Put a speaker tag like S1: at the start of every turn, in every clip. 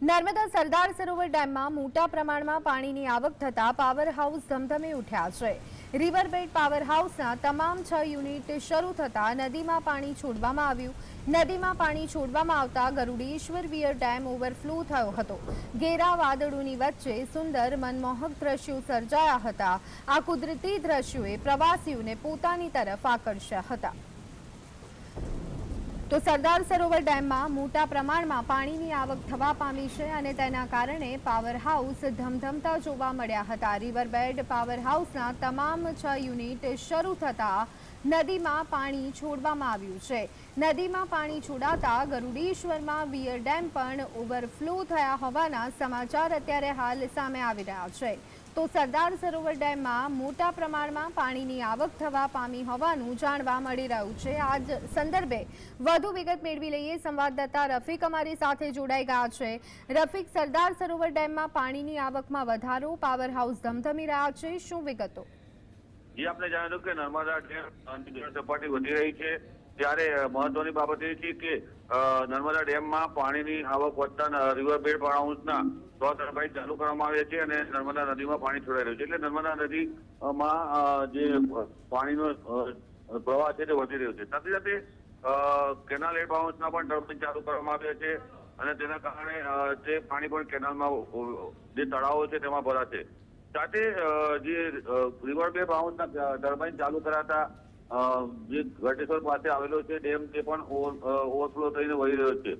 S1: નર્મદા સરદાર સરોવર ડેમમાં મોટા પ્રમાણમાં પાણીની આવક થતા પાવર હાઉસ ધમધમી ઉઠ્યા છે। રિવરબેડ પાવર હાઉસના તમામ 6 યુનિટ શરૂ થતા નદીમાં પાણી છોડવામાં આવ્યું। નદીમાં પાણી છોડવામાં આવતા ગરુડેશ્વર વિયર ડેમ ઓવરફ્લો થયો હતો। ઘેરા વાદળોની વચ્ચે સુંદર મનમોહક દ્રશ્યો સર્જાયા હતા। આ કુદરતી દ્રશ્યોએ પ્રવાસીઓને પોતાની તરફ આકર્ષ્યા હતા। તો સરદાર સરોવર ડેમમાં મોટા પ્રમાણમાં પાણીની આવક થવા પામી છે અને તેના કારણે પાવર હાઉસ ધમધમતા જોવા મળ્યા હતા। રિવરબેડ પાવર હાઉસના તમામ 6 યુનિટ શરૂ થતા નદીમાં પાણી છોડવામાં આવ્યું છે। નદીમાં પાણી છોડાતા ગરુડેશ્વરમાં વિયર ડેમ પણ ઓવરફ્લો થયા હોવાના સમાચાર અત્યારે હાલ સામે આવી રહ્યા છે। તો સરદાર સરોવર ડેમમાં મોટા પ્રમાણમાં પાણીની આવક થવા પામી હોવાનું જાણવા મળી રહ્યું છે। આ જ સંદર્ભે વધુ વિગત મેળવી લઈએ। સંવાદદાતા રફીક અમારી સાથે જોડાઈ ગયા છે। રફીક, સરદાર સરોવર ડેમમાં પાણીની આવકમાં વધારો, પાવર હાઉસ ધમધમી રહ્યા છે, શું વિગતો?
S2: જે આપણે જાણ્યું કે નર્મદા ડેમની જળ સપાટી વધી રહી છે, ત્યારે મહત્વની બાબત એ છે કે નર્મદા ડેમમાં પાણીની આવક વધતા રિવરબેડ પાવર હાઉસના 100 ટર્બાઇન ચાલુ કરવામાં આવ્યા છે અને નર્મદા નદીમાં પાણી છોડાઈ રહ્યું છે। એટલે નર્મદા નદીમાં જે પાણીનો પ્રવાહ છે તે વધી રહ્યો છે। સાથે સાથે કેનાલ હેડ પાવર હાઉસના પણ ટર્બાઇન ચાલુ કરવામાં આવ્યા છે અને તેના કારણે તે પાણી પણ કેનાલમાં જે તળાવો છે તેમાં ભરાશે। સાથે જે રિવરબેડ પાવર હાઉસના ટર્બાઇન ચાલુ કરાતા જે ગટેશ્વર પાસે આવેલો છે ડેમ તે પણ ઓવરફ્લો થઈને વહી રહ્યો છે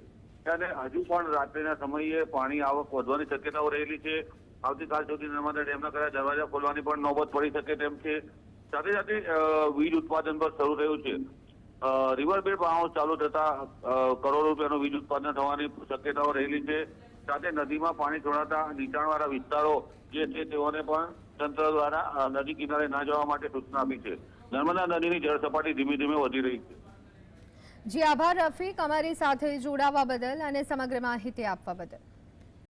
S2: અને હજુ પણ રાત્રિના સમયે પાણી આવક વધવાની શક્યતાઓ રહેલી છે। આવતીકાલ સુધી નર્મદા ડેમના કદાચ દરવાજા ખોલવાની પણ નોબત પડી શકે તેમ છે। સાથે સાથે વીજ ઉત્પાદન પણ શરૂ થયું છે। રિવરબેડ પાવર હાઉસ ચાલુ થતા કરોડો રૂપિયાનું વીજ ઉત્પાદન થવાની શક્યતાઓ રહેલી છે। સાથે નદીમાં પાણી છોડાતા નીચાણવાળા વિસ્તારો જે છે તેઓને પણ તંત્ર દ્વારા નદી કિનારે ના જવા માટે સૂચના આપી છે। નર્મદા નદીની જળ સપાટી ધીમે ધીમે વધી રહી છે।
S1: જી આભાર રફીક, અમારી સાથે જોડાવા બદલ અને સમગ્ર માહિતી આપવા બદલ।